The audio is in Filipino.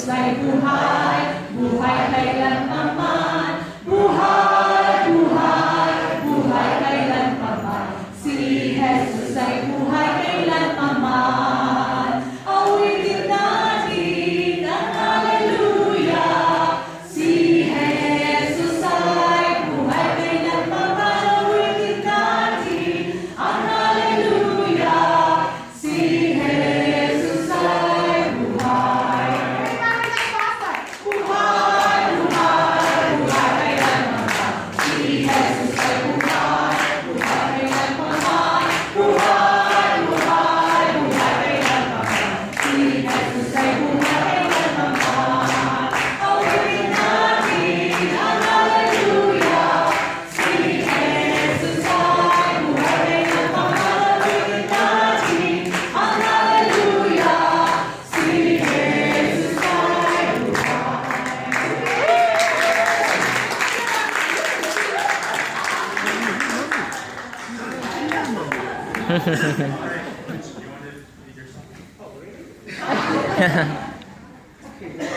Jesus ay buhay, buhay kailanman. Buhay, buhay, buhay kailanman. Si Jesus ay buhay kailanman. Awitin natin ang hallelujah. Si Jesus ay buhay kailanman. Awitin natin ang hallelujah. Si Jesus ay buhay. Buhay, buhay, buhay kailanman. Si Jesus ay buhay, buhay kailanman. Buhay, buhay, buhay kailanman. Si Jesus ay buhay kailanman. Awitin natin ang hallelujah. Si Jesus ay buhay kailanman. Awitin natin ang hallelujah. Si Jesus ay You want to lead your song?